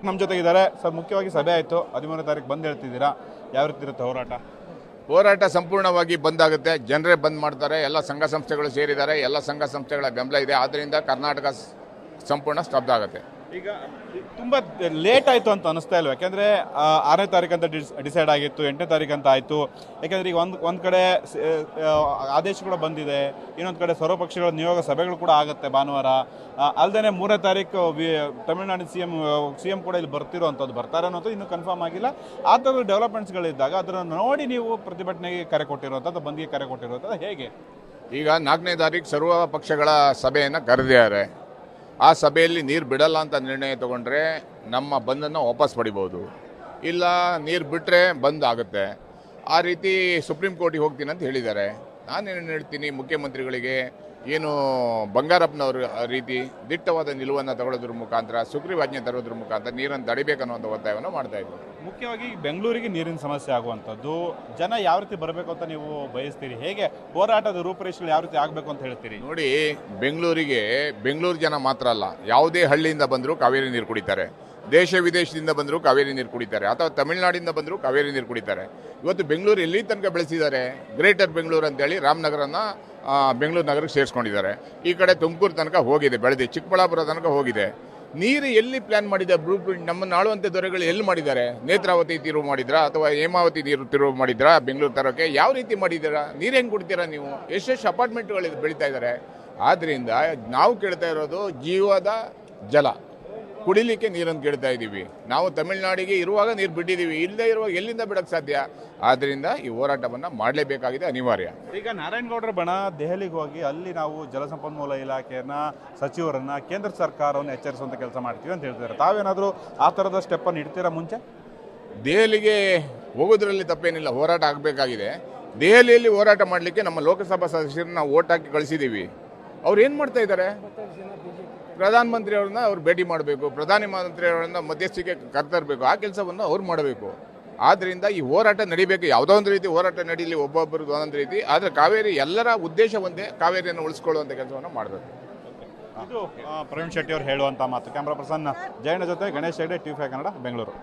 ನಮ್ಮ ಜೊತೆಗಿದ್ದಾರೆ ಸರ್. ಮುಖ್ಯವಾಗಿ ಸಭೆ ಆಯಿತು, 13ನೇ ತಾರೀಕು ಬಂದ್ ಹೇಳ್ತಿದ್ದೀರಾ, ಯಾವ ರೀತಿ ಇರುತ್ತೆ ಹೋರಾಟ? ಹೋರಾಟ ಸಂಪೂರ್ಣವಾಗಿ ಬಂದ್ ಆಗುತ್ತೆ. ಜನರೇ ಬಂದ್ ಮಾಡ್ತಾರೆ. ಎಲ್ಲ ಸಂಘ ಸಂಸ್ಥೆಗಳು ಸೇರಿದ್ದಾರೆ. ಎಲ್ಲ ಸಂಘ ಸಂಸ್ಥೆಗಳ ಬೆಂಬಲ ಇದೆ. ಆದ್ದರಿಂದ ಕರ್ನಾಟಕ ಸಂಪೂರ್ಣ ಸ್ತಬ್ಧ ಆಗುತ್ತೆ. ಈಗ ತುಂಬ ಲೇಟ್ ಆಯಿತು ಅಂತ ಅನಿಸ್ತಾ ಇಲ್ವ? ಯಾಕೆಂದರೆ 6ನೇ ತಾರೀಕು ಅಂತ ಡಿಸೈಡ್ ಆಗಿತ್ತು, 8ನೇ ತಾರೀಕು ಅಂತ ಆಯಿತು. ಯಾಕೆಂದರೆ ಈಗ ಒಂದು ಕಡೆ ಆದೇಶಗಳು ಬಂದಿದೆ, ಇನ್ನೊಂದು ಕಡೆ ಸರ್ವಪಕ್ಷಗಳ ನಿಯೋಗ ಸಭೆಗಳು ಕೂಡ ಆಗುತ್ತೆ ಭಾನುವಾರ. ಅಲ್ಲದೆ 3ನೇ ತಾರೀಕು ತಮಿಳುನಾಡಿನ ಸಿ ಎಂ ಕೂಡ ಇಲ್ಲಿ ಬರ್ತಿರೋವಂಥದ್ದು, ಬರ್ತಾರೆ ಅನ್ನೋದು ಇನ್ನೂ ಕನ್ಫರ್ಮ್ ಆಗಿಲ್ಲ. ಆ ಥರದ ಡೆವಲಪ್ಮೆಂಟ್ಸ್ಗಳಿದ್ದಾಗ ಅದನ್ನು ನೋಡಿ ನೀವು ಪ್ರತಿಭಟನೆಗೆ ಕರೆ ಕೊಟ್ಟಿರುವಂಥದ್ದು, ಬಂದ್ಗೆ ಕರೆ ಕೊಟ್ಟಿರುವಂಥದ್ದು ಹೇಗೆ? ಈಗ 4ನೇ ತಾರೀಕು ಸರ್ವ ಪಕ್ಷಗಳ ಸಭೆಯನ್ನು ಕರೆದಿದ್ದಾರೆ. ಆ ಸಭೆಯಲ್ಲಿ ನೀರು ಬಿಡಲ್ಲ ಅಂತ ನಿರ್ಣಯ ತಗೊಂಡ್ರೆ ನಮ್ಮ ಬಂದನ್ನು ವಾಪಸ್ ಪಡಿಬೋದು, ಇಲ್ಲ ನೀರು ಬಿಟ್ಟರೆ ಬಂದ್ ಆಗುತ್ತೆ. ಆ ರೀತಿ ಸುಪ್ರೀಂ ಕೋರ್ಟಿಗೆ ಹೋಗ್ತೀನಿ ಅಂತ ಹೇಳಿದ್ದಾರೆ. ನಾನೇನು ಹೇಳ್ತೀನಿ, ಮುಖ್ಯಮಂತ್ರಿಗಳಿಗೆ ಏನು ಬಂಗಾರಪ್ಪನವ್ರ ರೀತಿ ದಿಟ್ಟವಾದ ನಿಲುವನ್ನು ತಗೊಳ್ಳೋದ್ರ ಮುಖಾಂತರ, ಸುಗ್ರೀವಾಜ್ಞೆ ತರೋದ್ರ ಮುಖಾಂತರ ನೀರನ್ನು ತಡಿಬೇಕನ್ನುವಂಥ ಒತ್ತಾಯವನ್ನು ಮಾಡ್ತಾ ಇದ್ದೀವಿ. ಮುಖ್ಯವಾಗಿ ಬೆಂಗಳೂರಿಗೆ ನೀರಿನ ಸಮಸ್ಯೆ ಆಗುವಂಥದ್ದು, ಜನ ಯಾವ ರೀತಿ ಬರಬೇಕು ಅಂತ ನೀವು ಬಯಸ್ತೀರಿ? ಹೇಗೆ ಹೋರಾಟದ ರೂಪುರೇಷೆಗಳು ಯಾವ ರೀತಿ ಆಗಬೇಕು ಅಂತ ಹೇಳ್ತೀರಿ? ನೋಡಿ, ಬೆಂಗಳೂರು ಜನ ಮಾತ್ರ ಅಲ್ಲ, ಯಾವುದೇ ಹಳ್ಳಿಯಿಂದ ಬಂದರೂ ಕಾವೇರಿ ನೀರು ಕುಡಿತಾರೆ. ದೇಶ ವಿದೇಶದಿಂದ ಬಂದರೂ ಕಾವೇರಿ ನೀರು ಕುಡಿತಾರೆ, ಅಥವಾ ತಮಿಳುನಾಡಿಂದ ಬಂದರೂ ಕಾವೇರಿ ನೀರು ಕುಡಿತಾರೆ. ಇವತ್ತು ಬೆಂಗಳೂರು ಎಲ್ಲಿ ತನಕ ಬೆಳೆಸಿದ್ದಾರೆ? ಗ್ರೇಟರ್ ಬೆಂಗಳೂರು ಅಂತೇಳಿ ರಾಮನಗರನ ಬೆಂಗಳೂರು ನಗರಕ್ಕೆ ಸೇರಿಸ್ಕೊಂಡಿದ್ದಾರೆ. ಈ ಕಡೆ ತುಮಕೂರು ತನಕ ಹೋಗಿದೆ, ಬೆಳೆದಿ ಚಿಕ್ಕಬಳ್ಳಾಪುರ ತನಕ ಹೋಗಿದೆ. ನೀರು ಎಲ್ಲಿ ಪ್ಲಾನ್ ಮಾಡಿದ್ದಾರೆ? ಬ್ಲೂ ಪ್ರಿಂಟ್ ನಮ್ಮನ್ನು ಆಳುವಂಥ ದೊರೆಗಳು ಎಲ್ಲಿ ಮಾಡಿದ್ದಾರೆ? ನೇತ್ರಾವತಿ ತಿರುವು ಮಾಡಿದ್ರಾ ಅಥವಾ ಹೇಮಾವತಿ ನೀರು ತಿರುವು ಮಾಡಿದ್ರಾ ಬೆಂಗಳೂರು ತರೋಕ್ಕೆ? ಯಾವ ರೀತಿ ಮಾಡಿದ್ದೀರಾ? ನೀರು ಹೆಂಗೆ ಕುಡ್ತೀರಾ ನೀವು? ಎಷ್ಟೆಷ್ಟು ಅಪಾರ್ಟ್ಮೆಂಟ್ಗಳು ಬೆಳೀತಾ ಇದ್ದಾರೆ. ಆದ್ದರಿಂದ ನಾವು ಕೇಳ್ತಾ ಇರೋದು ಜೀವದ ಜಲ, ಕುಡಿಲಿಕ್ಕೆ ನೀರನ್ನು ಕೇಳ್ತಾ ಇದ್ದೀವಿ. ನಾವು ತಮಿಳುನಾಡಿಗೆ ಇರುವಾಗ ನೀರು ಬಿಟ್ಟಿದ್ದೀವಿ, ಇಲ್ಲದೆ ಇರುವಾಗ ಎಲ್ಲಿಂದ ಬಿಡೋಕ್ಕೆ ಸಾಧ್ಯ? ಆದ್ದರಿಂದ ಈ ಹೋರಾಟವನ್ನು ಮಾಡಲೇಬೇಕಾಗಿದೆ, ಅನಿವಾರ್ಯ. ಈಗ ನಾರಾಯಣಗೌಡರ ಬಣ ದೆಹಲಿಗೆ ಹೋಗಿ ಅಲ್ಲಿ ನಾವು ಜಲಸಂಪನ್ಮೂಲ ಇಲಾಖೆಯನ್ನ, ಸಚಿವರನ್ನ, ಕೇಂದ್ರ ಸರ್ಕಾರವನ್ನು ಎಚ್ಚರಿಸುವಂಥ ಕೆಲಸ ಮಾಡ್ತೀವಿ ಅಂತ ಹೇಳ್ತಿದ್ದಾರೆ. ತಾವೇನಾದರೂ ಆ ಥರದ ಸ್ಟೆಪ್ಪನ್ನು ಇಡ್ತೀರಾ ಮುಂಚೆ? ದೆಹಲಿಗೆ ಹೋಗೋದ್ರಲ್ಲಿ ತಪ್ಪೇನಿಲ್ಲ, ಹೋರಾಟ ಆಗಬೇಕಾಗಿದೆ. ದೆಹಲಿಯಲ್ಲಿ ಹೋರಾಟ ಮಾಡಲಿಕ್ಕೆ ನಮ್ಮ ಲೋಕಸಭಾ ಸದಸ್ಯರನ್ನ ನಾವು ಓಟ್ ಹಾಕಿ ಕಳಿಸಿದ್ದೀವಿ. ಅವ್ರು ಏನು ಮಾಡ್ತಾ ಇದ್ದಾರೆ? ಪ್ರಧಾನಮಂತ್ರಿಯವ್ರನ್ನ ಅವ್ರು ಭೇಟಿ ಮಾಡಬೇಕು, ಪ್ರಧಾನಿ ಮಂತ್ರಿಯವರನ್ನ ಮಧ್ಯಸ್ಥಿಕೆ ಕರ್ತರಬೇಕು. ಆ ಕೆಲಸವನ್ನು ಅವ್ರು ಮಾಡಬೇಕು. ಆದ್ದರಿಂದ ಈ ಹೋರಾಟ ನಡಿಬೇಕು. ಯಾವುದೋ ಒಂದು ರೀತಿ ಹೋರಾಟ ನಡೀಲಿ, ಒಬ್ಬೊಬ್ಬರದ್ದು ಒಂದೊಂದು ರೀತಿ. ಆದರೆ ಕಾವೇರಿ, ಎಲ್ಲರ ಉದ್ದೇಶ ಒಂದೇ, ಕಾವೇರಿಯನ್ನು ಉಳಿಸ್ಕೊಳ್ಳುವಂಥ ಕೆಲಸವನ್ನು ಮಾಡಬೇಕು. ಇದು ಪ್ರವೀಣ್ ಶೆಟ್ಟಿ ಅವರು ಹೇಳುವಂಥ ಮಾತು. ಕ್ಯಾಮ್ರಾ ಪರ್ಸನ್ ಜಯಣ್ಣ ಜೊತೆ ಗಣೇಶ್ ಹೆಗ್ಡೆ, ಟಿ5 ಕನ್ನಡ, ಬೆಂಗಳೂರು.